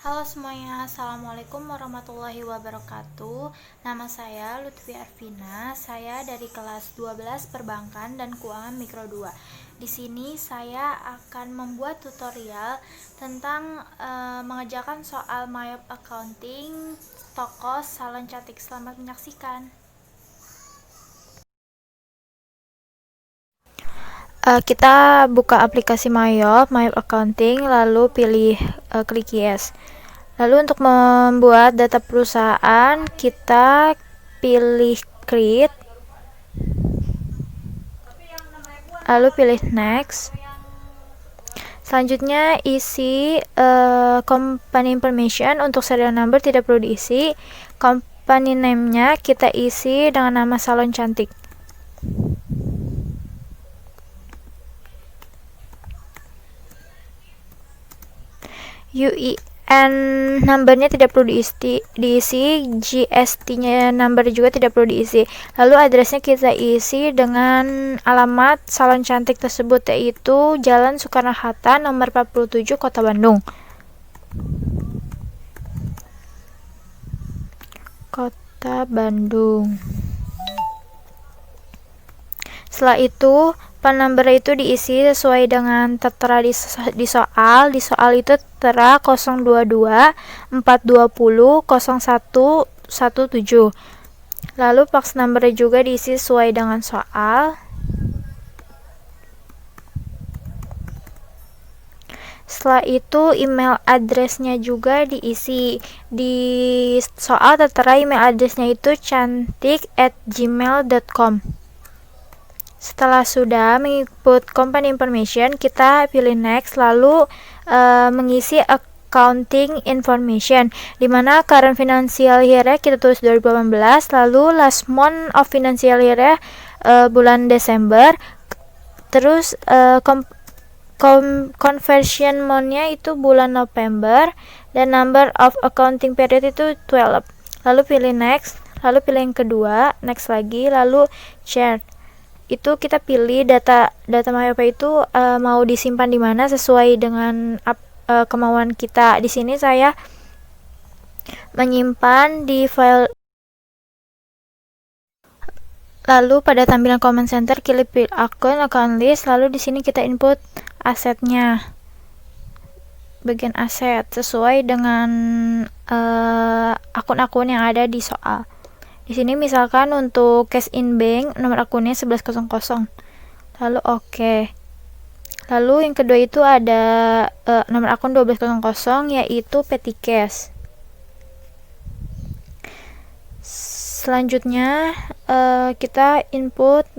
Halo semuanya, Assalamualaikum warahmatullahi wabarakatuh. Nama saya Lutfi Arvina, saya dari kelas 12 Perbankan dan Keuangan Mikro 2. Di sini saya akan membuat tutorial tentang mengerjakan soal Mayop Accounting toko salon cantik. Selamat menyaksikan. Kita buka aplikasi Mayop Accounting, lalu pilih klik yes. Lalu untuk membuat data perusahaan, kita pilih create, lalu pilih next. Selanjutnya isi company information. Untuk serial number tidak perlu diisi. Company name-nya kita isi dengan nama salon cantik. UIN numbernya tidak perlu diisi, GST-nya number juga tidak perlu diisi. Lalu addressnya kita isi dengan alamat salon cantik tersebut, yaitu Jalan Soekarno-Hatta nomor 47 Kota Bandung. Kota Bandung. Setelah itu, PAN number itu diisi sesuai dengan tertera di soal. Di soal itu tertera 022 420 01 17. Lalu fax number juga diisi sesuai dengan soal. Setelah itu email addressnya juga diisi. Di soal tertera email addressnya itu cantik@gmail.com. Setelah sudah menginput company information, kita pilih next, lalu mengisi accounting information, dimana current financial year kita tulis 2018, lalu last month of financial year bulan Desember, terus conversion month-nya itu bulan November, dan number of accounting period itu 12. Lalu pilih next, lalu pilih yang kedua, next lagi, lalu share. Itu kita pilih data Mayop itu mau disimpan di mana sesuai dengan kemauan kita. Di sini saya menyimpan di file. Lalu pada tampilan command center klik account list, lalu di sini kita input asetnya, bagian aset sesuai dengan akun-akun yang ada di soal. Di sini misalkan untuk cash in bank nomor akunnya 1100. Lalu oke. Lalu yang kedua itu ada nomor akun 1200, yaitu petty cash. Selanjutnya kita input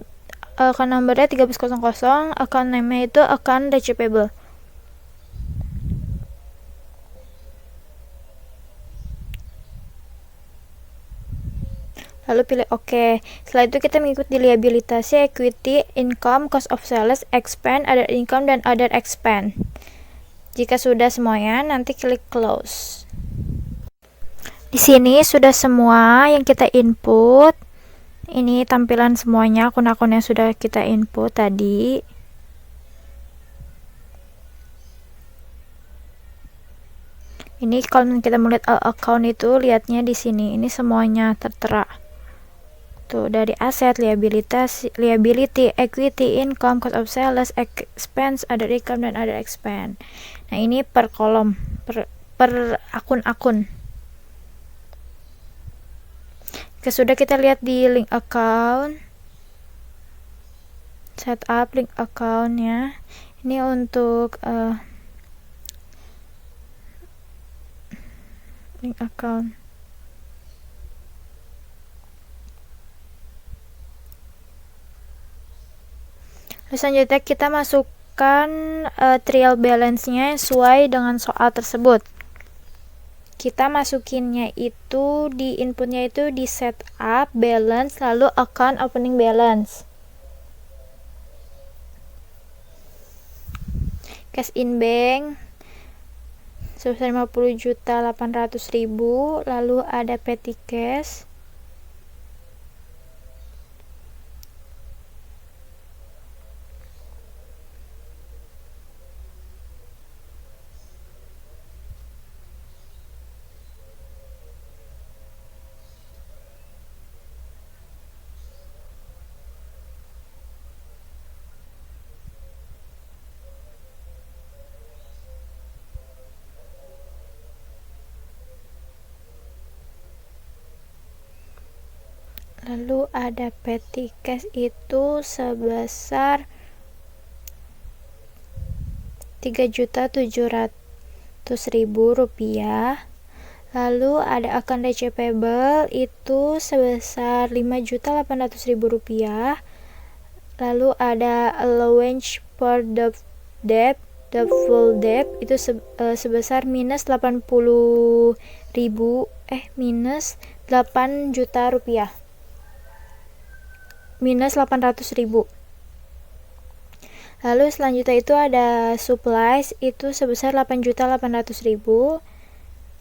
account numbernya 1300, account name-nya itu account receivable. Lalu pilih OK. Setelah itu kita mengikuti liabilitas, equity, income, cost of sales, expense, other income, dan other expense. Jika sudah semuanya, nanti klik close. Di sini sudah semua yang kita input. Ini tampilan semuanya akun-akun yang sudah kita input tadi. Ini kalau kita melihat account itu, lihatnya di sini. Ini semuanya tertera. Tuh, dari aset, liability, equity, income, cost of sales, expense, other income, dan other expense. Nah, ini per kolom, per akun-akun. Sudah kita lihat di link account, setup link accountnya. Ini untuk link account. Lalu selanjutnya kita masukkan trial balance-nya sesuai dengan soal tersebut. Kita masukinnya itu di inputnya itu di setup balance, lalu account opening balance. Cash in bank sebesar 50.800.000, lalu ada petty cash. Lalu ada petty cash itu sebesar 3.700.000 rupiah. Lalu ada account receivable itu sebesar 5.800.000 rupiah. Lalu ada allowance for the debt, the full debt itu sebesar minus 8 juta rupiah, minus 800.000. Lalu selanjutnya itu ada supplies itu sebesar 8.800.000.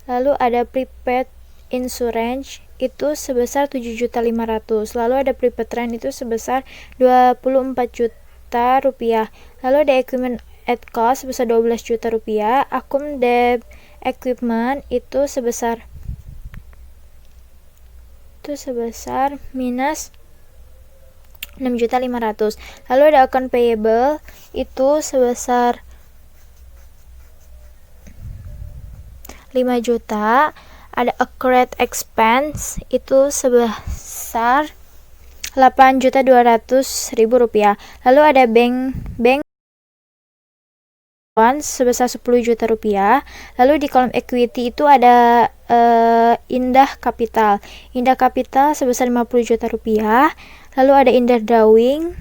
Lalu ada prepaid insurance itu sebesar 7.500.000. Lalu ada prepaid rent itu sebesar 24 juta rupiah. Lalu ada equipment at cost sebesar 12 juta rupiah. Akun debt equipment itu sebesar minus 6.500.000. Lalu ada account payable itu sebesar 5 juta. Ada accrued expense itu sebesar 8.200.000 rupiah. Lalu ada bank sebesar 10 juta rupiah. Lalu di kolom equity itu ada Indah Capital sebesar 50 juta rupiah. Lalu ada Indah Drawing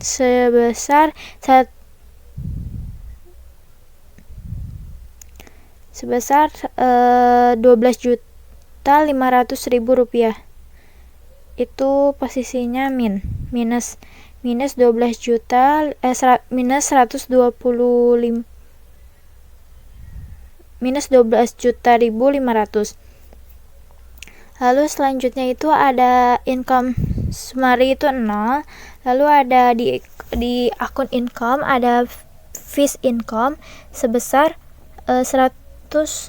sebesar 12.500.000 rupiah. Itu posisinya minus 12 juta minus 125 minus 12 juta 1.500. Lalu selanjutnya itu ada income summary itu 0. Lalu ada di akun income ada fees income sebesar 102.500.000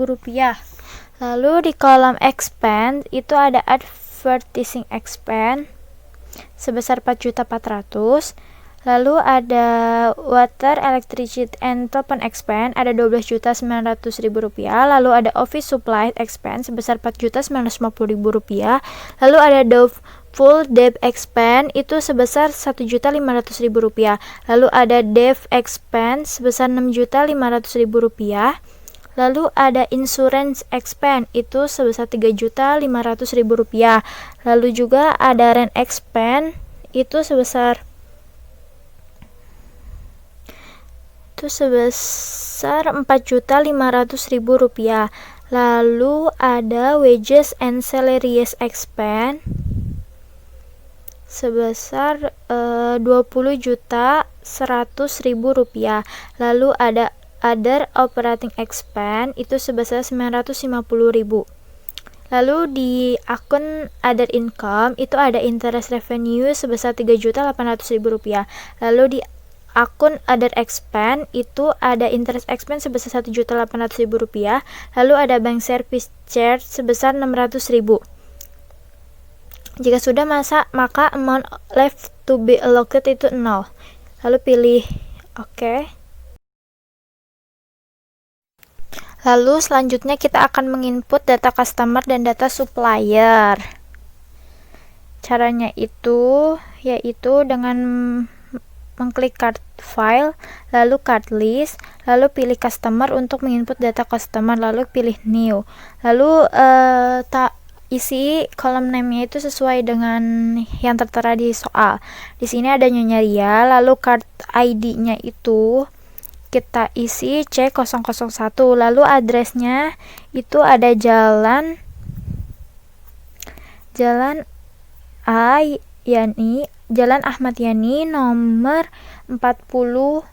rupiah. Lalu di kolom expense itu ada advertising expense sebesar 4.400.000. Lalu ada water, electricity, and telephone expense ada 12.900.000 rupiah. Lalu ada office supply expense sebesar 4.950.000 rupiah. Lalu ada full debt expense itu sebesar 1.500.000 rupiah. Lalu ada debt expense sebesar 6.500.000 rupiah. Lalu ada insurance expense itu sebesar 3.500.000 rupiah. Lalu juga ada rent expense itu sebesar 4.500.000 rupiah. Lalu ada wages and salaries expense sebesar 20.100.000 rupiah. Lalu ada other operating expense itu sebesar 950.000. Lalu di akun other income itu ada interest revenue sebesar 3.800.000 rupiah. Lalu di akun other expense itu ada interest expense sebesar 1.800.000 rupiah. Lalu ada bank service charge sebesar 600.000. Jika sudah maka amount left to be allocated itu 0. Lalu pilih OK. Lalu selanjutnya kita akan menginput data customer dan data supplier. Caranya itu yaitu dengan mengklik card file, lalu card list, lalu pilih customer untuk menginput data customer, lalu pilih new. Lalu isi kolom name-nya itu sesuai dengan yang tertera di soal. Di sini ada Nyonya Ria, lalu card ID-nya itu kita isi C001, lalu addressnya itu ada Jalan Jalan Ahmad Yani nomor 40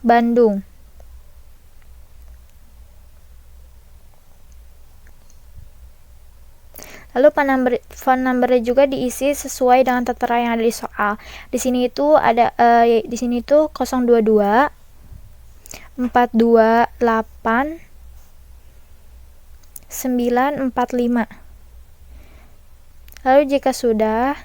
Bandung. Lalu phone number juga diisi sesuai dengan tertera yang ada di soal. Di sini itu ada 022 428 945. Lalu jika sudah,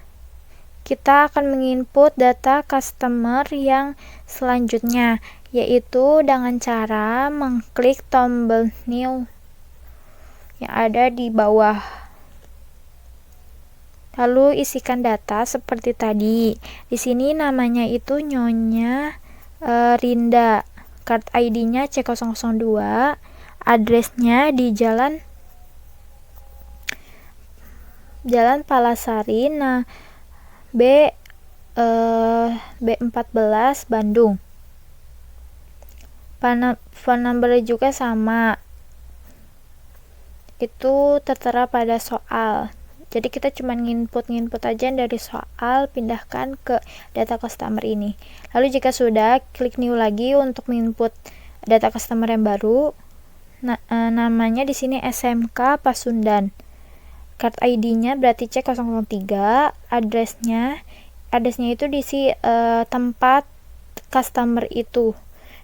kita akan menginput data customer yang selanjutnya, yaitu dengan cara mengklik tombol new yang ada di bawah. Lalu isikan data seperti tadi. Di sini namanya itu Nyonya Rinda. Card ID-nya C002. Address-nya di Jalan Palasari, B14 Bandung. Phone number juga sama. Itu tertera pada soal. Jadi kita cuma nginput aja dari soal, pindahkan ke data customer ini. Lalu jika sudah, klik new lagi untuk menginput data customer yang baru. Namanya di sini SMK Pasundan. Card ID-nya berarti C003. Address-nya itu diisi tempat customer itu.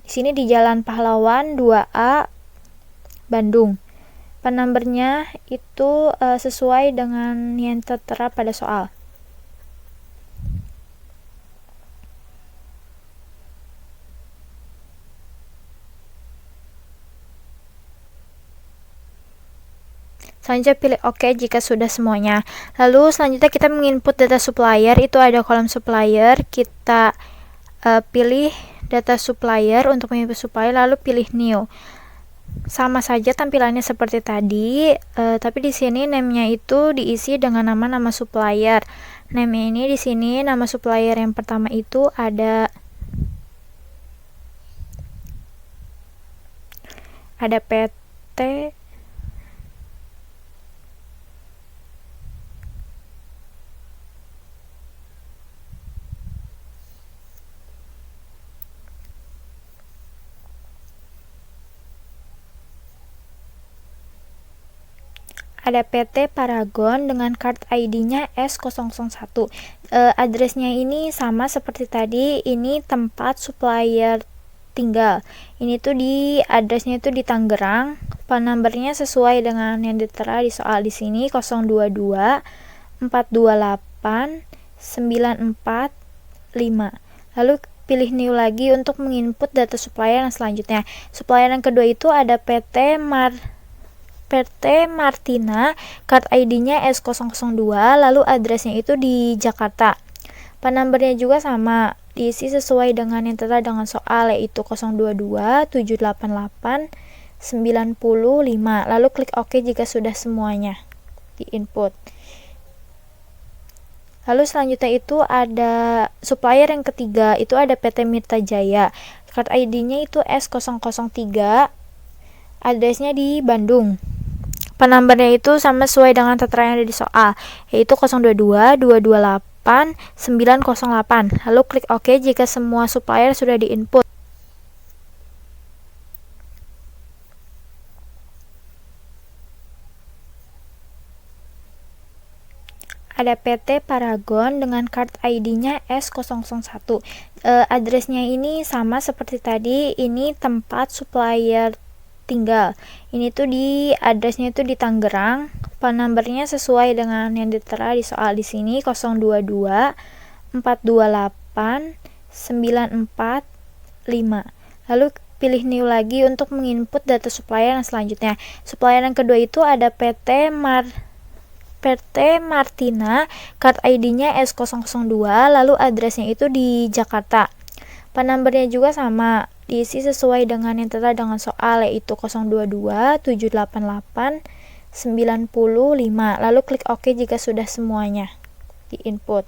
Di sini di Jalan Pahlawan 2A Bandung. Nomornya itu sesuai dengan yang tertera pada soal. Selanjutnya pilih OK jika sudah semuanya. Lalu selanjutnya kita menginput data supplier, itu ada kolom supplier, kita pilih data supplier untuk menginput supplier, lalu pilih new. Sama saja tampilannya seperti tadi, tapi di sini name-nya itu diisi dengan nama supplier. Name ini di sini nama supplier yang pertama itu ada PT Paragon dengan card ID-nya S001. Address-nya ini sama seperti tadi, ini tempat supplier tinggal. Ini tuh address-nya itu di Tangerang. Phone number-nya sesuai dengan yang ditera di soal di sini 022 428 945. Lalu pilih new lagi untuk menginput data supplier yang selanjutnya. Supplier yang kedua itu ada PT Martina, card ID-nya S002, lalu address-nya itu di Jakarta. Phone number-nya juga sama, diisi sesuai dengan yang tertera dengan soal, yaitu 022 788 905. Lalu klik OK jika sudah semuanya di input. Lalu selanjutnya itu ada supplier yang ketiga, itu ada PT Mirta Jaya. Card ID-nya itu S003, address-nya di Bandung. Phone number-nya itu sama sesuai dengan tertera yang ada di soal, yaitu 022 228 908. Lalu klik OK jika semua supplier sudah diinput. Ada PT Paragon dengan card ID-nya S001. Address-nya ini sama seperti tadi, ini tempat supplier tinggal. Ini tuh address-nya itu di Tangerang. Phone number-nya sesuai dengan yang ditera di soal di sini 022 428 945. Lalu pilih new lagi untuk menginput data supplier yang selanjutnya. Supplier yang kedua itu ada PT Martina, card ID-nya S002, lalu address-nya itu di Jakarta. Phone number-nya juga sama, diisi sesuai dengan yang tertera dengan soal, yaitu 022 788 905. Lalu klik OK jika sudah semuanya di input.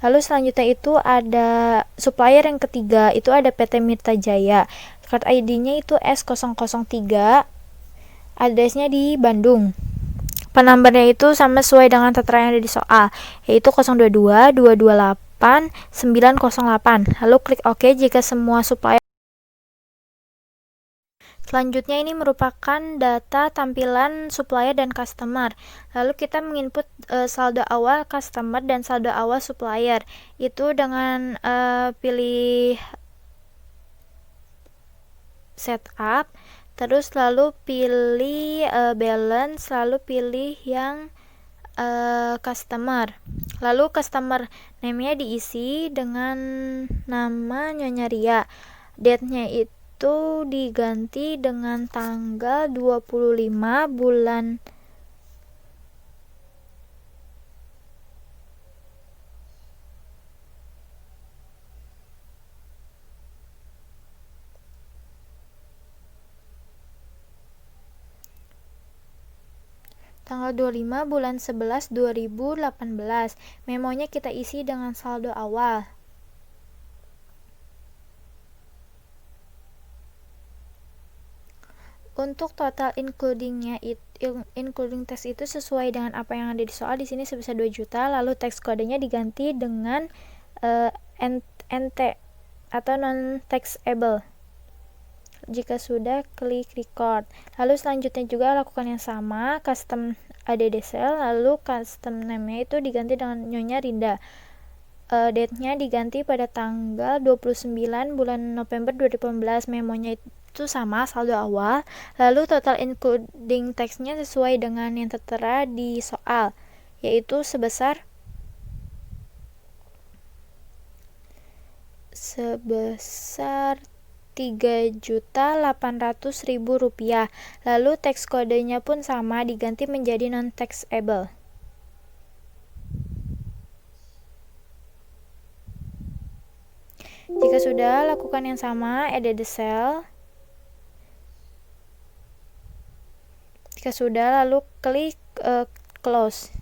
Lalu selanjutnya itu ada supplier yang ketiga, itu ada PT Mirta Jaya. Card ID-nya itu S003, address-nya di Bandung. Phone number-nya itu sama sesuai dengan tertera yang ada di soal, yaitu 022 228 908. Lalu klik OK jika semua supplier. Selanjutnya ini merupakan data tampilan supplier dan customer. Lalu kita menginput saldo awal customer dan saldo awal supplier. Itu dengan pilih setup, terus lalu pilih balance, lalu pilih yang customer, lalu customer name-nya diisi dengan nama Nyonya Ria. Date-nya itu diganti dengan tanggal 25 bulan tanggal 25 bulan 11 2018. Memonya kita isi dengan saldo awal. Untuk total including tax itu sesuai dengan apa yang ada di soal, di sini sebesar 2 juta, lalu tax kodenya diganti dengan NT atau non taxable. Jika sudah, klik record. Lalu selanjutnya juga lakukan yang sama, custom add cell, lalu custom name-nya itu diganti dengan Nyonya Rinda. Date-nya diganti pada tanggal 29 bulan November 2018. Memonya itu sama, saldo awal. Lalu total including tax-nya sesuai dengan yang tertera di soal, yaitu sebesar 3.800.000 rupiah. Lalu tax kodenya pun sama, diganti menjadi non taxable. Jika sudah, lakukan yang sama, add the cell. Jika sudah, lalu klik close.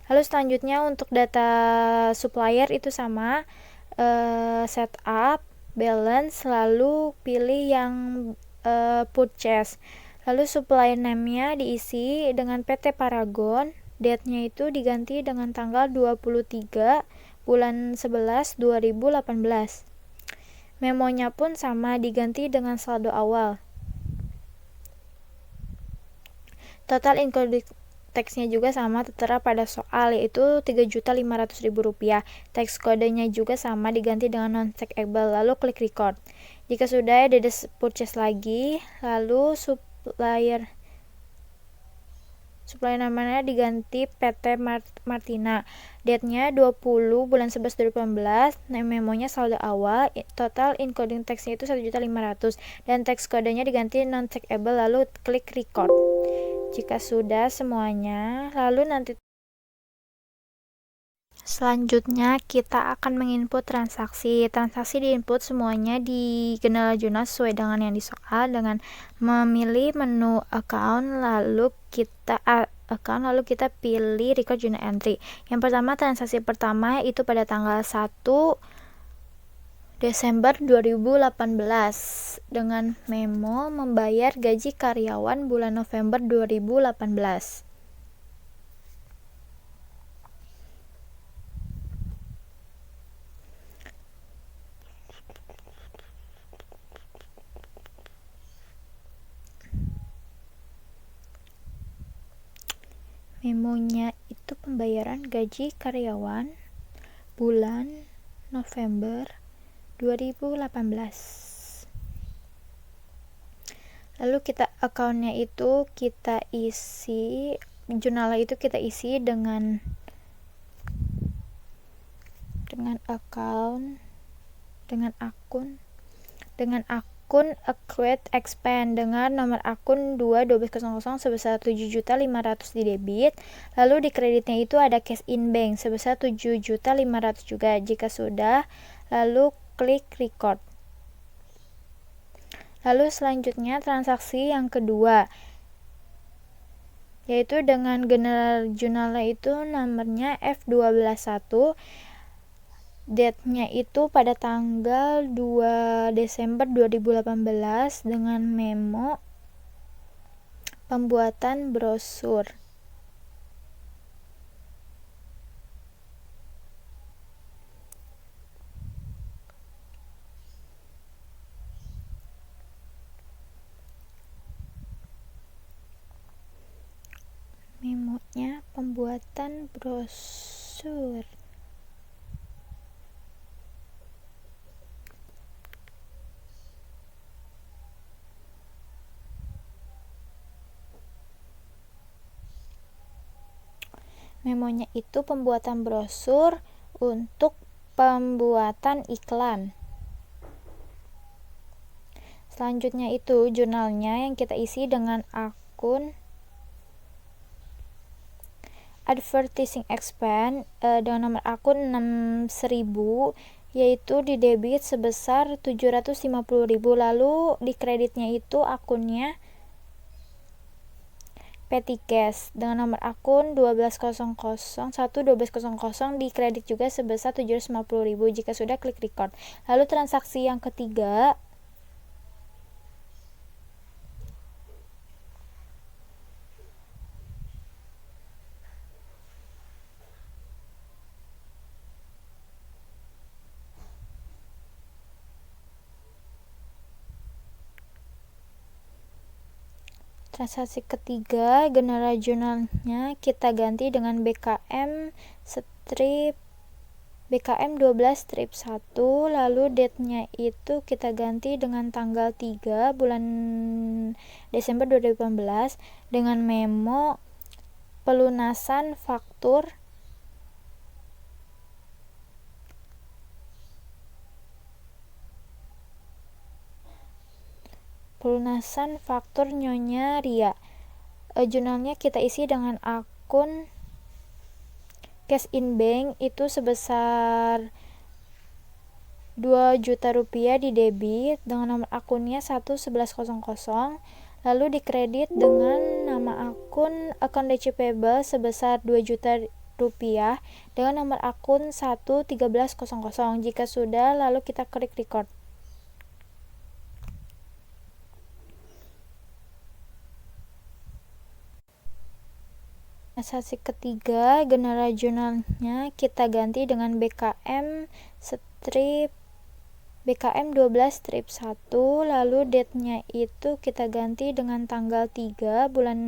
Lalu selanjutnya untuk data supplier itu sama, setup, balance, lalu pilih yang purchase. Lalu supplier name-nya diisi dengan PT Paragon. Date-nya itu diganti dengan tanggal 23 bulan 11 2018. Memonya pun sama, diganti dengan saldo awal. Total including tax-nya juga sama, tertera pada soal, yaitu 3.500.000 rupiah. Tax kodenya juga sama, diganti dengan non taxable. Lalu klik record. Jika sudah, ada purchase lagi, lalu supplier namanya diganti PT Martina. Date-nya 20 bulan 11 2018. Memonya saldo awal. Total including tax-nya itu 1.500.000 dan tax kodenya diganti non taxable. Lalu klik record. Jika sudah semuanya, lalu nanti selanjutnya kita akan menginput transaksi. Transaksi diinput semuanya di Gendala Jurnal sesuai dengan yang di soal, dengan memilih menu account, lalu kita pilih record journal entry. Yang pertama, transaksi pertama itu pada tanggal 1 Desember 2018 dengan memo membayar gaji karyawan bulan November 2018. Memonya itu pembayaran gaji karyawan bulan November 2018. Lalu kita account-nya itu kita isi, jurnalnya itu kita isi dengan akun accrued expense dengan nomor akun 21200 sebesar 7.500.000 di debit. Lalu di kreditnya itu ada cash in bank sebesar 7.500.000 juga. Jika sudah, lalu klik record. Lalu selanjutnya transaksi yang kedua, yaitu dengan general jurnalnya itu nomornya F121. Date-nya itu pada tanggal 2 Desember 2018 dengan memo pembuatan brosur. Memonya pembuatan brosur. Memonya itu pembuatan brosur untuk pembuatan iklan. Selanjutnya itu jurnalnya yang kita isi dengan akun advertising expense dengan nomor akun 6000, yaitu di debit sebesar 750.000, lalu di kreditnya itu akunnya petty cash dengan nomor akun 1200 di kredit juga sebesar 750.000. Jika sudah, klik record. Lalu transaksi yang ketiga, general journalnya kita ganti dengan BKM 12 strip 1, lalu date-nya itu kita ganti dengan tanggal 3 bulan Desember 2018 dengan memo pelunasan faktur Nyonya Ria. Jurnalnya kita isi dengan akun cash in bank itu sebesar 2 juta rupiah di debit dengan nomor akunnya 11100, lalu di kredit dengan nama akun account receivable sebesar 2 juta rupiah dengan nomor akun 11300. Jika sudah, lalu kita klik record. Transaksi ketiga, general journalnya kita ganti dengan BKM 12 strip 1, lalu date-nya itu kita ganti dengan tanggal 3 bulan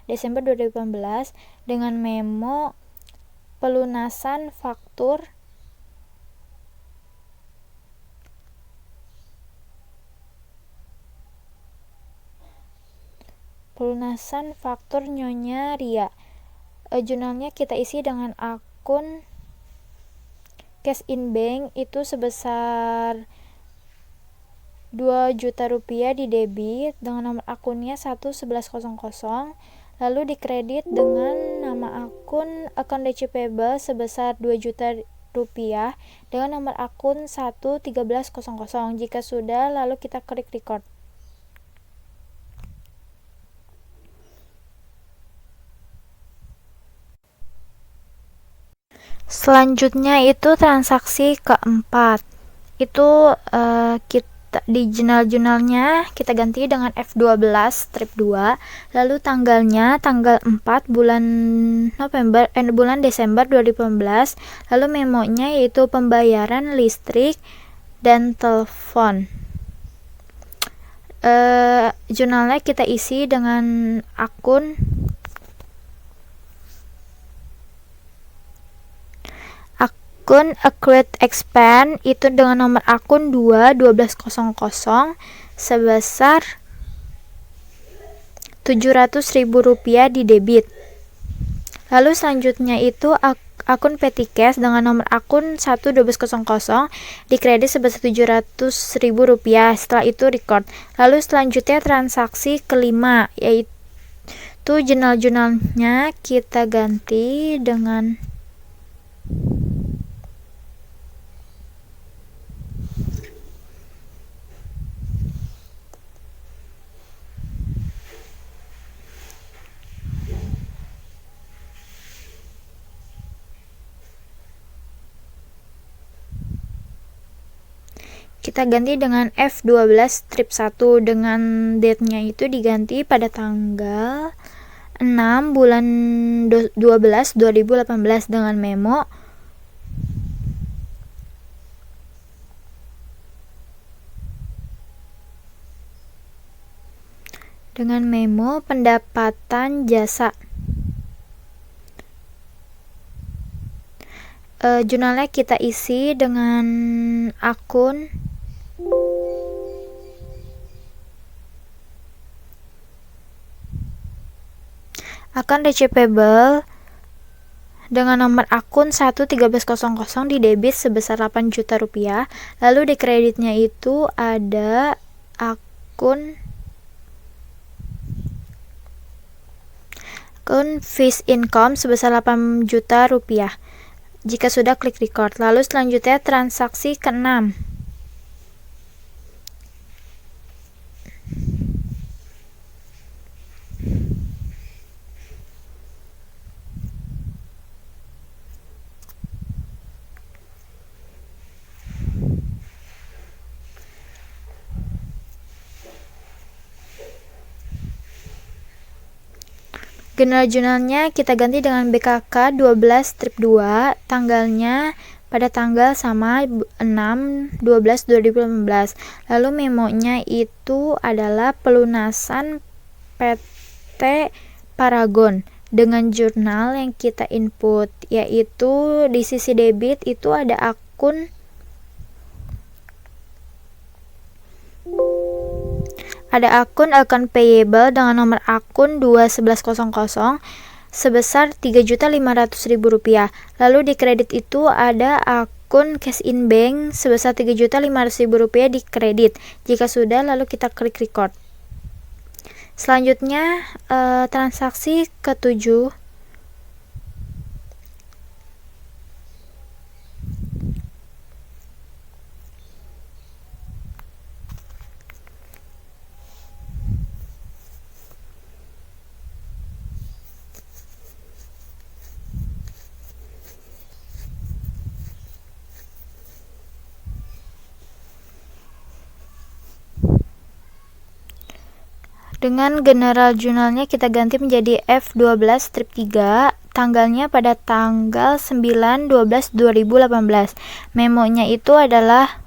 Desember 2018 dengan memo pelunasan faktur Nyonya Ria. Jurnalnya kita isi dengan akun cash in bank itu sebesar 2 juta rupiah di debit dengan nomor akunnya 11100, lalu di kredit dengan nama akun account receivable sebesar 2 juta rupiah dengan nomor akun 11300. Jika sudah, lalu kita klik record. Selanjutnya itu transaksi keempat, itu kita di jurnalnya kita ganti dengan F12 strip 2, lalu tanggalnya tanggal 4 bulan Desember 2018, lalu memonya yaitu pembayaran listrik dan telepon. Jurnalnya kita isi dengan akun accrued expense itu dengan nomor akun 1200 sebesar 700.000 rupiah di debit. Lalu selanjutnya itu akun petty cash dengan nomor akun 11200 di kredit sebesar 700.000 rupiah. Setelah itu record. Lalu selanjutnya transaksi kelima, yaitu jurnalnya kita ganti dengan F12 strip 1 dengan date-nya itu diganti pada tanggal 6 bulan 12 2018 dengan memo pendapatan jasa. Jurnalnya kita isi dengan akun receivable dengan nomor akun 11300 di debit sebesar 8 juta rupiah, lalu di kreditnya itu ada akun fees income sebesar 8 juta rupiah. Jika sudah, klik record. Lalu selanjutnya transaksi ke-6. General journalnya kita ganti dengan BKK 12-2, tanggalnya pada tanggal sama 6/12/2018. Lalu memonya itu adalah pelunasan PT Paragon dengan jurnal yang kita input, yaitu di sisi debit itu ada akun account payable dengan nomor akun 21100 sebesar Rp3.500.000. Lalu di kredit itu ada akun cash in bank sebesar Rp3.500.000 di kredit. Jika sudah, lalu kita klik record. Selanjutnya transaksi ke-7. Dengan general journalnya kita ganti menjadi F12-3, tanggalnya pada tanggal 9/12/2018. Memonya itu adalah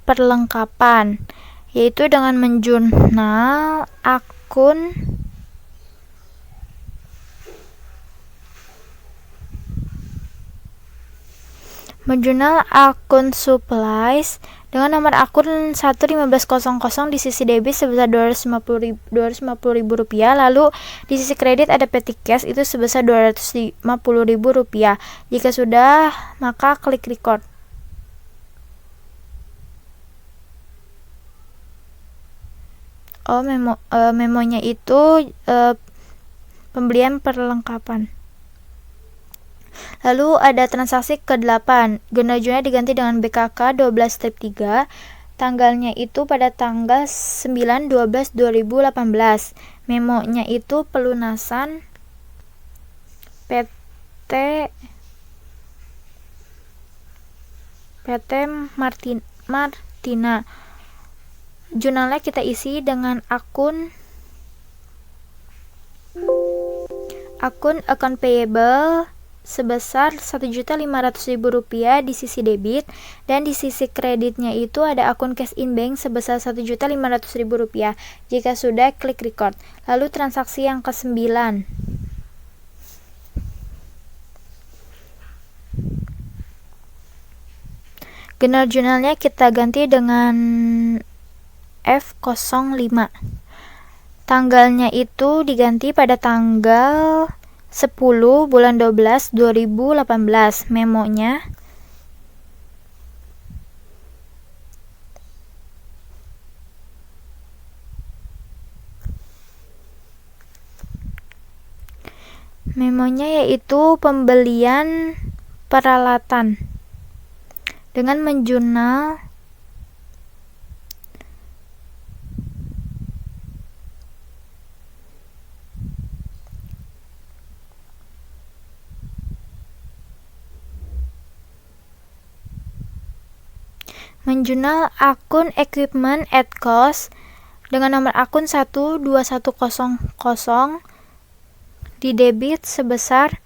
perlengkapan, yaitu dengan menjurnal akun supplies dengan nomor akun 11500 di sisi debit sebesar Rp250.000. Lalu di sisi kredit ada petty cash itu sebesar Rp250.000. Jika sudah, maka klik record. Memonya itu pembelian perlengkapan. Lalu ada transaksi ke-8. Generalnya diganti dengan BKK 12-3. Tanggalnya itu pada tanggal 9/12/2018. Memonya itu pelunasan PT Martina. Jurnalnya kita isi dengan akun account payable sebesar Rp1.500.000 di sisi debit, dan di sisi kreditnya itu ada akun cash in bank sebesar Rp1.500.000. Jika sudah, klik record. Lalu transaksi yang ke-9. General journalnya kita ganti dengan F05. Tanggalnya itu diganti pada tanggal 10/12/2018. Memonya yaitu pembelian peralatan dengan menjurnal akun equipment at cost dengan nomor akun 12100 di debit sebesar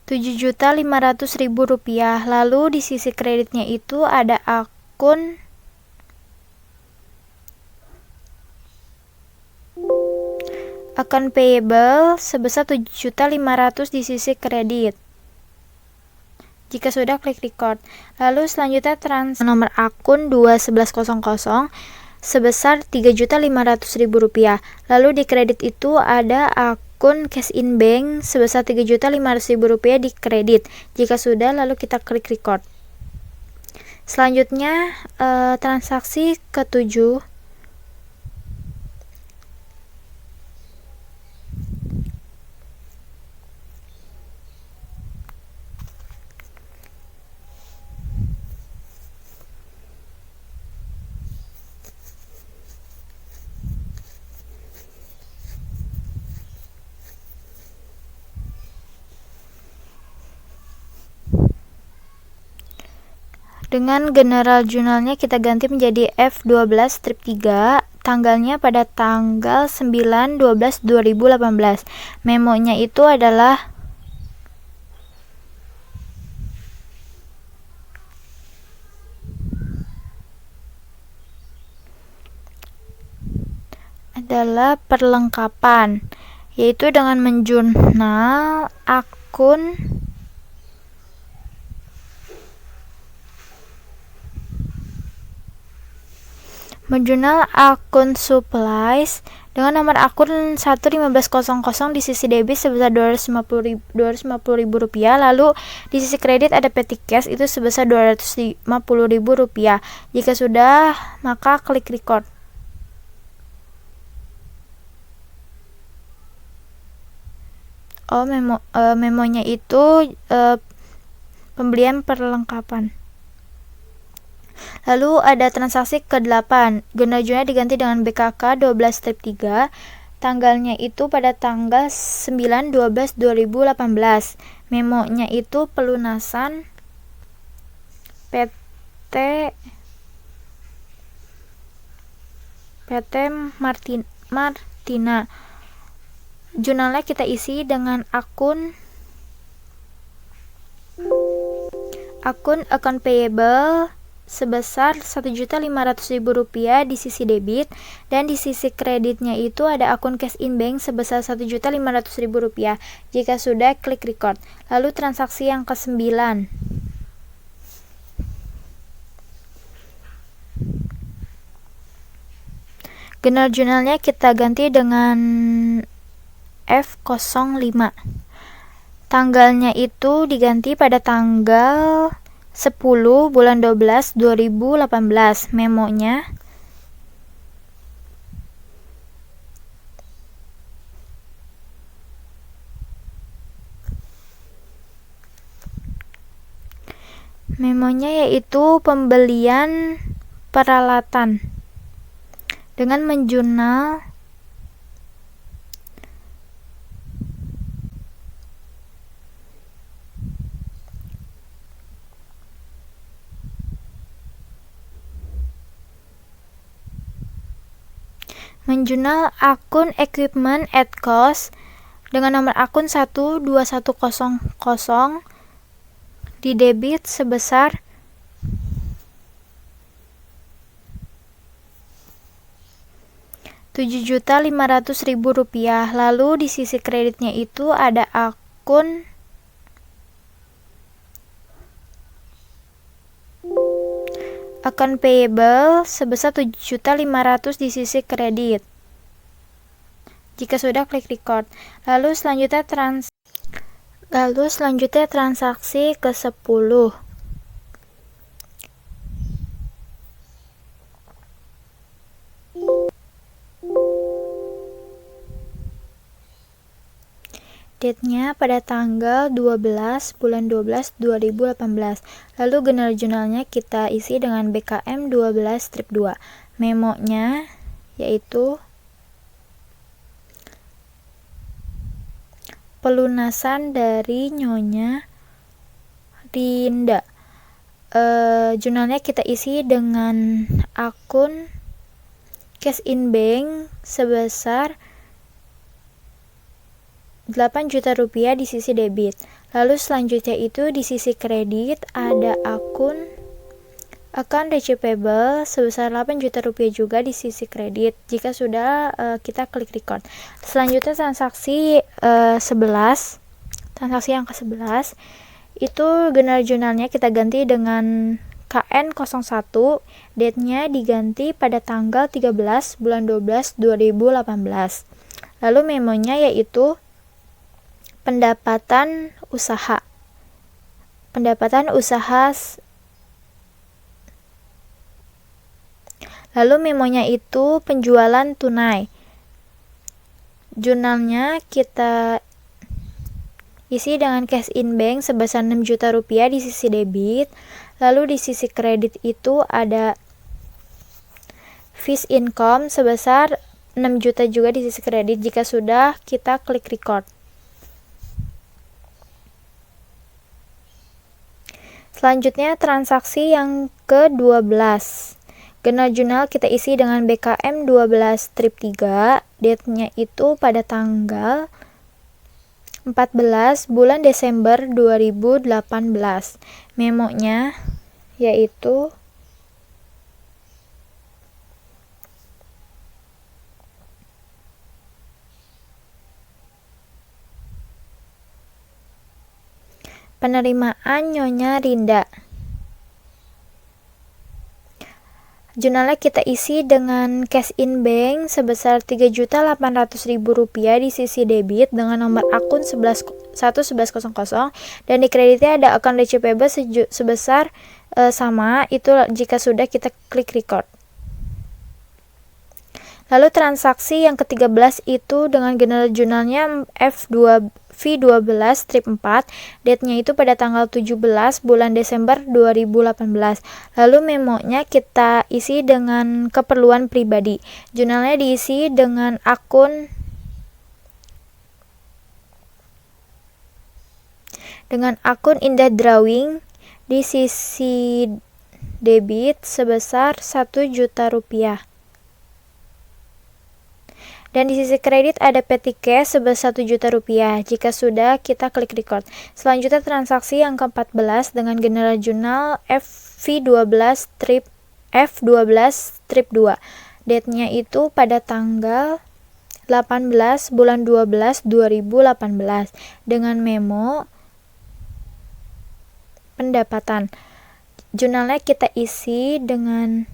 Rp7.500.000. Lalu di sisi kreditnya itu ada akun payable sebesar Rp7.500.000 di sisi kredit. Jika sudah, klik record. Lalu selanjutnya nomor akun 21100 sebesar Rp3.500.000. Lalu di kredit itu ada akun cash in bank sebesar Rp3.500.000 di kredit. Jika sudah, lalu kita klik record. Selanjutnya transaksi ke-7. Dengan general journalnya kita ganti menjadi F12 strip 3, tanggalnya pada tanggal 9/12/2018. Memonya itu adalah perlengkapan, yaitu dengan menjurnal akun supplies dengan nomor akun 11500 di sisi debit sebesar Rp250.000, lalu di sisi kredit ada petty cash itu sebesar Rp250.000. Jika sudah, maka klik record. Memonya itu pembelian perlengkapan. Lalu ada transaksi ke-8. Generalnya diganti dengan BKK 12 strip 3. Tanggalnya itu pada tanggal 9/12/2018. Memonya itu pelunasan PT Martina. Jurnalnya kita isi dengan akun account payable sebesar Rp1.500.000 di sisi debit, dan di sisi kreditnya itu ada akun cash in bank sebesar Rp1.500.000. Jika sudah, klik record. Lalu transaksi yang ke-9. General journalnya kita ganti dengan F05. Tanggalnya itu diganti pada tanggal 10/12/2018. Memonya yaitu pembelian peralatan dengan menjurnal akun equipment at cost dengan nomor akun 12100 di debit sebesar Rp7.500.000. Lalu di sisi kreditnya itu ada akun account payable sebesar Rp7.500.000 di sisi kredit. Jika sudah, klik record. Lalu selanjutnya transaksi ke-10. Date-nya pada tanggal 12/12/2018. Lalu general journalnya kita isi dengan BKM 12 strip 2. Memonya yaitu pelunasan dari Nyonya Rinda. Jurnalnya kita isi dengan akun cash in bank sebesar Rp8 juta di sisi debit. Lalu selanjutnya itu di sisi kredit ada akun account receivable sebesar Rp8 juta juga di sisi kredit. Jika sudah, kita klik record. Selanjutnya transaksi 11. Transaksi yang ke-11 Itu general journalnya kita ganti dengan KN01, date-nya diganti pada tanggal 13 bulan 12 2018. Lalu memonya yaitu pendapatan usaha. Lalu memonya itu penjualan tunai. Jurnalnya kita isi dengan cash in bank sebesar 6 juta rupiah di sisi debit. Lalu di sisi kredit itu ada fees income sebesar 6 juta juga di sisi kredit. Jika sudah, kita klik record. Selanjutnya transaksi yang ke-12. General journal kita isi dengan BKM 12 strip 3, date-nya itu pada tanggal 14 bulan Desember 2018. Memonya yaitu penerimaan Nyonya Rinda. Jurnalnya kita isi dengan cash in bank sebesar Rp3.800.000 di sisi debit dengan nomor akun 1100 dan di kreditnya ada akun receivable sebesar sama, itu jika sudah kita klik record. Lalu transaksi yang ke-13 itu dengan general journalnya V12 strip 4, date-nya itu pada tanggal 17 bulan Desember 2018. Lalu memonya kita isi dengan keperluan pribadi. Jurnalnya diisi dengan akun Indah Drawing di sisi debit sebesar Rp1 juta. Dan di sisi kredit ada petty cash sebesar Rp1 juta. Jika sudah, kita klik record. Selanjutnya transaksi yang ke-14 dengan general journal F12 strip 2. Date-nya itu pada tanggal 18 bulan 12 2018 dengan memo pendapatan. Jurnalnya kita isi dengan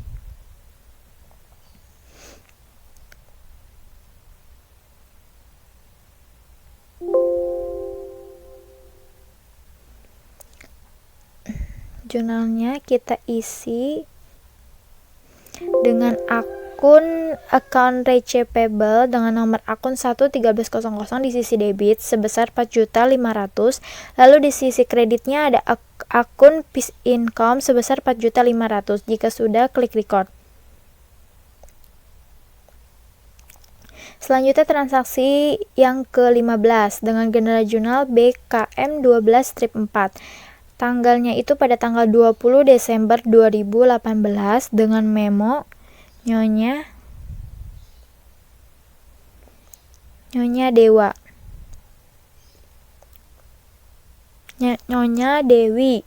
akun account receivable dengan nomor akun 11300 di sisi debit sebesar Rp4.500.000. Lalu di sisi kreditnya ada akun fees income sebesar Rp4.500.000. Jika sudah, klik record. Selanjutnya transaksi yang ke-15 dengan general journal BKM 12 strip 4. Tanggalnya itu pada tanggal 20 Desember 2018 dengan memo Nyonya Dewi.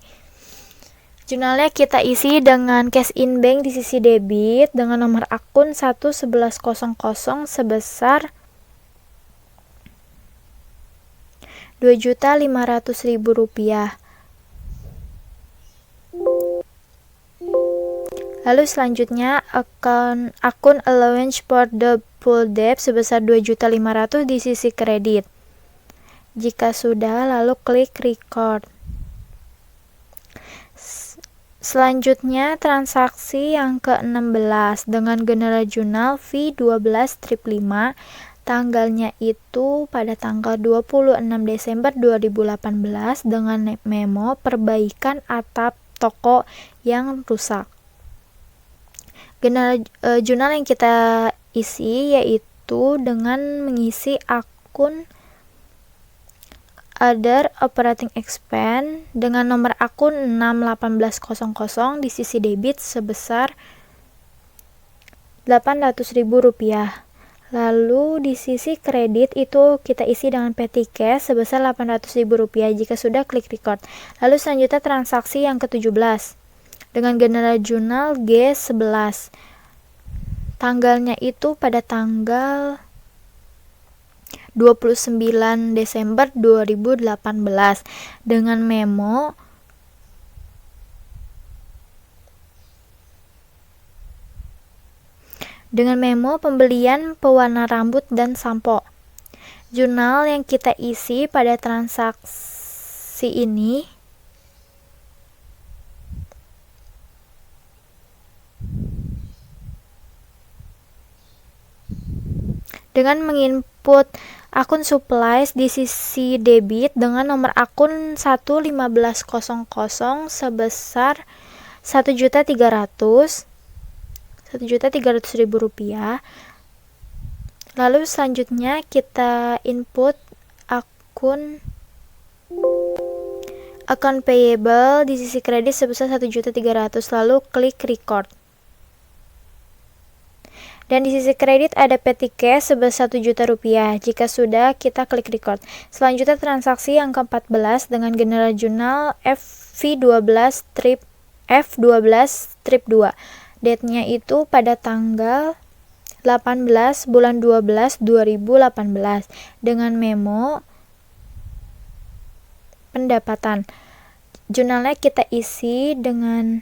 Jurnalnya kita isi dengan cash in bank di sisi debit dengan nomor akun 1100 sebesar Rp2.500.000. Lalu selanjutnya akun allowance for the full debt sebesar Rp2.500.000 di sisi kredit. Jika sudah, lalu klik record. Selanjutnya transaksi yang ke-16 dengan general journal V12 strip 5. Tanggalnya itu pada tanggal 26 Desember 2018 dengan memo perbaikan atap toko yang rusak. Jurnal yang kita isi yaitu dengan mengisi akun other operating expense dengan nomor akun 61800 di sisi debit sebesar Rp800.000. Lalu di sisi kredit itu kita isi dengan petty cash sebesar Rp800.000. Jika sudah, klik record. Lalu selanjutnya transaksi yang ke-17 dengan general journal G11. Tanggalnya itu pada tanggal 29 Desember 2018 dengan memo pembelian pewarna rambut dan sampo. Jurnal yang kita isi pada transaksi ini dengan menginput akun supplies di sisi debit dengan nomor akun 11500 sebesar Rp1.300.000. Lalu selanjutnya kita input akun payable di sisi kredit sebesar 1.300.000, lalu klik record. Dan di sisi kredit ada petty cash sebesar Rp1.000.000. Jika sudah, kita klik record. Selanjutnya transaksi yang ke-14 dengan general journal F12 strip 2. Date-nya itu pada tanggal 18 bulan 12 2018 dengan memo pendapatan. Jurnalnya kita isi dengan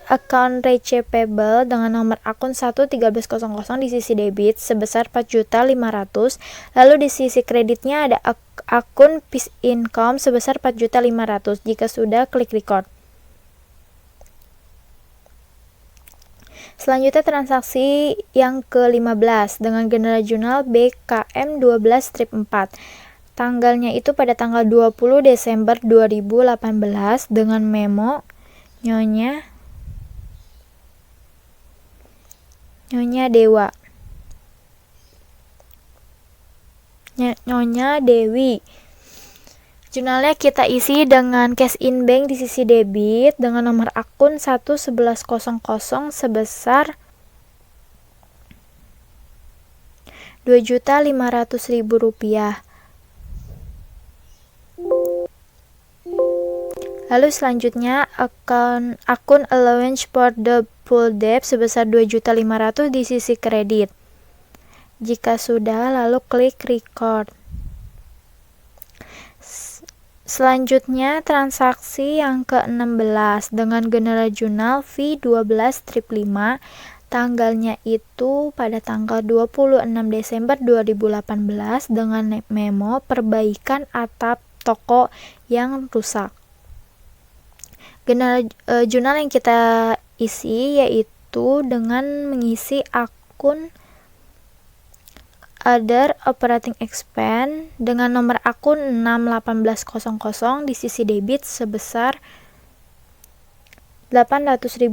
account receivable dengan nomor akun 11300 di sisi debit sebesar 4.500.000, lalu di sisi kreditnya ada akun fixed income sebesar 4.500.000. Jika sudah, klik record. Selanjutnya transaksi yang ke-15 dengan general journal BKM 12 strip 4. Tanggalnya itu pada tanggal 20 Desember 2018 dengan memo Nyonya Dewi. Jurnalnya kita isi dengan cash in bank di sisi debit dengan nomor akun 11100 sebesar Rp2.500.000. Lalu selanjutnya akun allowance for the full debt sebesar 2.500.000 di sisi kredit. Jika sudah, lalu klik record. Selanjutnya transaksi yang ke-16 dengan general journal V12 strip 5. Tanggalnya itu pada tanggal 26 Desember 2018 dengan memo perbaikan atap toko yang rusak. Jurnal yang kita isi yaitu dengan mengisi akun other operating expense dengan nomor akun 61800 di sisi debit sebesar Rp800.000.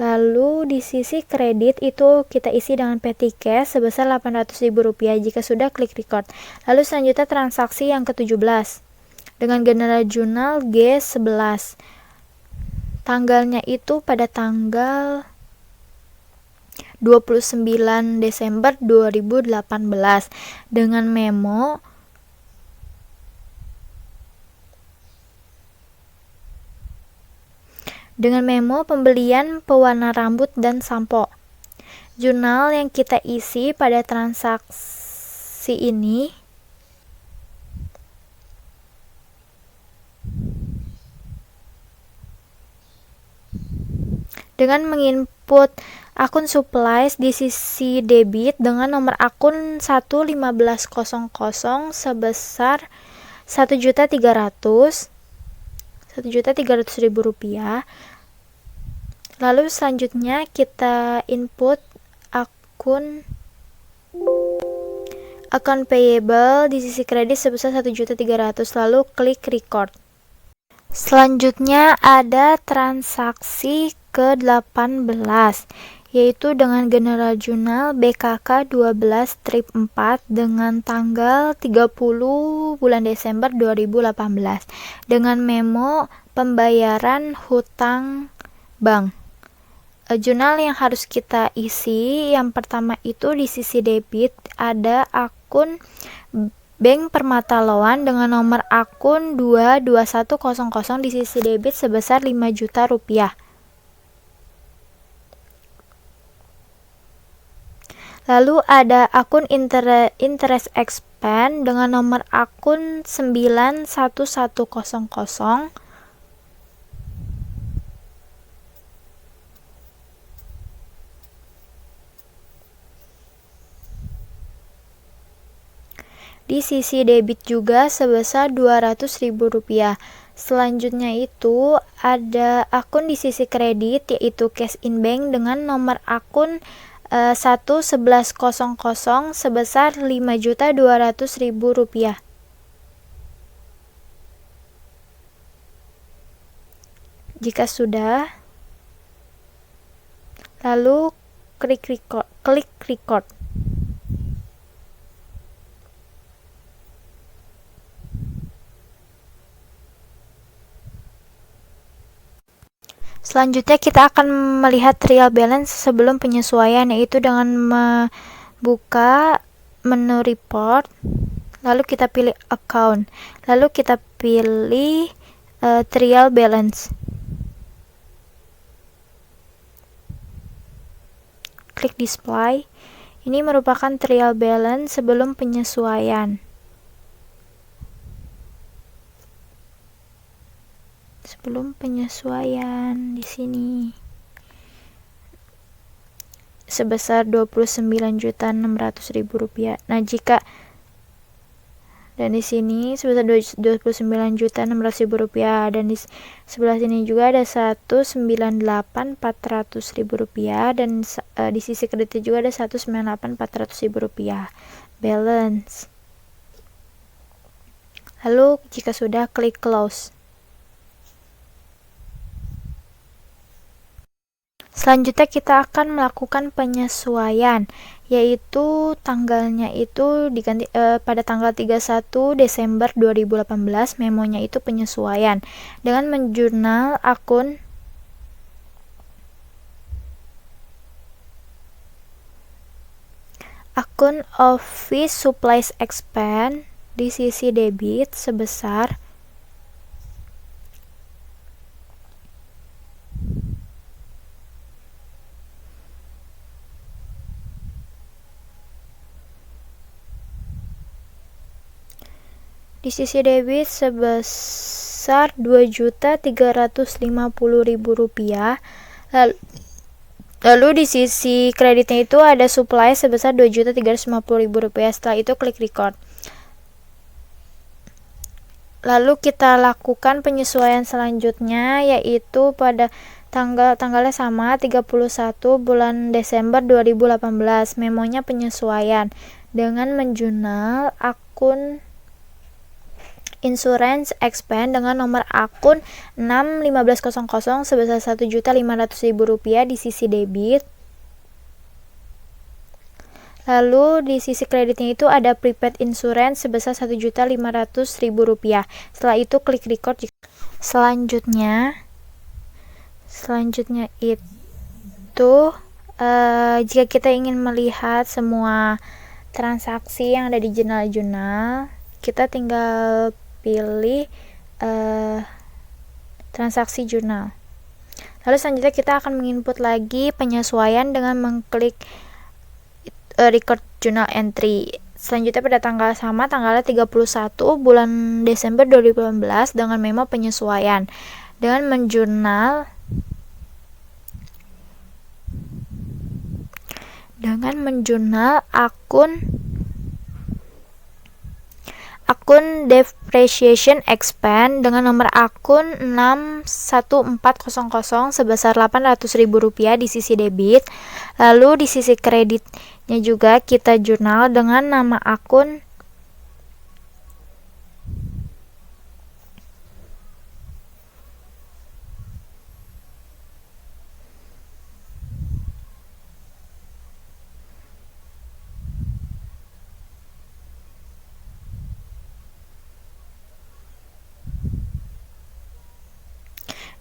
Lalu di sisi kredit itu kita isi dengan petty cash sebesar Rp800.000. Jika sudah, klik record. Lalu selanjutnya transaksi yang ke-17 dengan general journal G11. Tanggalnya itu pada tanggal 29 Desember 2018 dengan memo pembelian pewarna rambut dan sampo. Jurnal yang kita isi pada transaksi ini dengan menginput akun supplies di sisi debit dengan nomor akun 11500 sebesar Rp1.300.000. Lalu selanjutnya kita input akun payable di sisi kredit sebesar Rp1.300.000, lalu klik record. Selanjutnya ada transaksi ke-18 yaitu dengan general journal BKK 12 strip 4 dengan tanggal 30 bulan Desember 2018 dengan memo pembayaran hutang bank. jurnal yang harus kita isi. Yang pertama itu di sisi debit ada akun Bank Permata Loan dengan nomor akun 22100 di sisi debit sebesar 5 juta rupiah. Lalu ada akun Interest Expand dengan nomor akun 91100. Di sisi debit juga sebesar Rp200.000. Selanjutnya itu ada akun di sisi kredit yaitu Cash in Bank dengan nomor akun 11100 sebesar Rp5.200.000. Jika sudah, lalu klik record. Selanjutnya kita akan melihat trial balance sebelum penyesuaian, yaitu dengan membuka menu report, lalu kita pilih account, lalu kita pilih trial balance. Klik display. Ini merupakan trial balance sebelum penyesuaian. Sebelum penyesuaian di sini sebesar Rp29.600.000. Nah, dan di sini sebesar Rp29.600.000, dan di sebelah sini juga ada Rp198.400.000, dan di sisi kredit juga ada Rp198.400.000 balance. Lalu jika sudah, klik close. Selanjutnya kita akan melakukan penyesuaian, yaitu tanggalnya itu diganti pada tanggal 31 Desember 2018, memonya itu penyesuaian dengan menjurnal akun Office Supplies Expand di sisi debit sebesar Rp2.350.000. Lalu di sisi kreditnya itu ada supply sebesar Rp2.350.000. Setelah itu klik record. Lalu kita lakukan penyesuaian selanjutnya, yaitu pada tanggalnya sama, 31 bulan Desember 2018, memonya penyesuaian dengan menjurnal akun Insurance Expand dengan nomor akun 61500 sebesar Rp1.500.000 di sisi debit. Lalu di sisi kreditnya itu ada prepaid insurance sebesar Rp1.500.000. Setelah itu klik record. Selanjutnya itu jika kita ingin melihat semua transaksi yang ada di jurnal, kita tinggal pilih transaksi jurnal. Lalu selanjutnya kita akan menginput lagi penyesuaian dengan mengklik record journal entry. Selanjutnya pada tanggalnya 31 bulan Desember 2018 dengan memo penyesuaian dengan menjurnal akun depreciation expand dengan nomor akun 61400 sebesar Rp800.000 di sisi debit. Lalu di sisi kreditnya juga kita jurnal dengan nama akun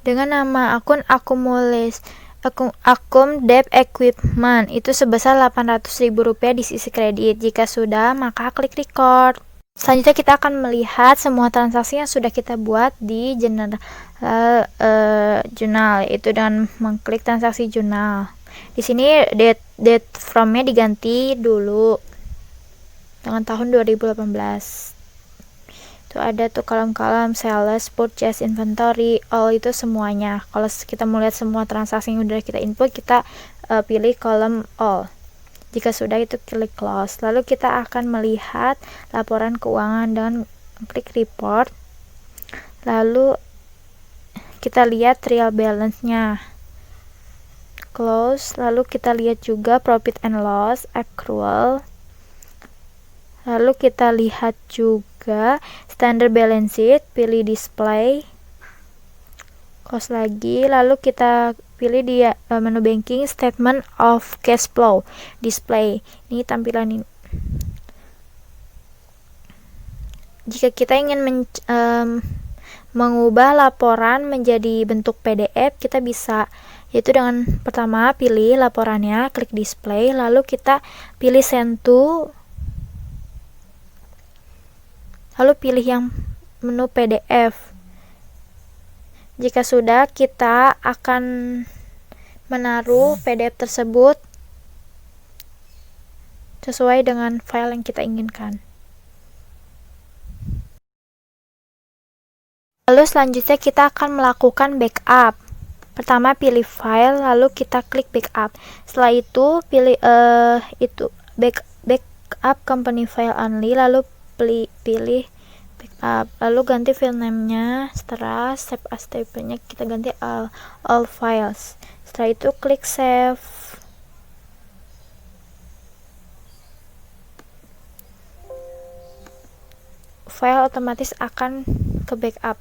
dengan nama akun akum debt equipment itu sebesar Rp800.000 di sisi kredit. Jika sudah, maka klik record. Selanjutnya kita akan melihat semua transaksi yang sudah kita buat di jurnal, yaitu dengan mengklik transaksi jurnal. Di sini date from-nya diganti dulu dengan tahun 2018. Itu ada tuh kolom-kolom sales, purchase, inventory, all itu semuanya. Kalau kita mau lihat semua transaksi yang udah kita input, kita pilih kolom all. Jika sudah, itu klik close. Lalu kita akan melihat laporan keuangan dengan klik report. Lalu kita lihat trial balance-nya. Close. Lalu kita lihat juga profit and loss, accrual. Lalu kita lihat juga standard balance sheet, pilih display. Close lagi. Lalu kita pilih di menu banking statement of cash flow, display. Ini tampilan ini. Jika kita ingin mengubah laporan menjadi bentuk PDF, kita bisa, yaitu dengan pertama pilih laporannya, klik display, lalu kita pilih send to, lalu pilih yang menu PDF. Jika sudah, kita akan menaruh PDF tersebut sesuai dengan file yang kita inginkan. Lalu selanjutnya kita akan melakukan backup. Pertama pilih file, lalu kita klik backup. Setelah itu pilih backup company file only, lalu pilih backup, lalu ganti file name-nya. Setelah save as type-nya kita ganti all files. Setelah itu klik save. File otomatis akan ke backup.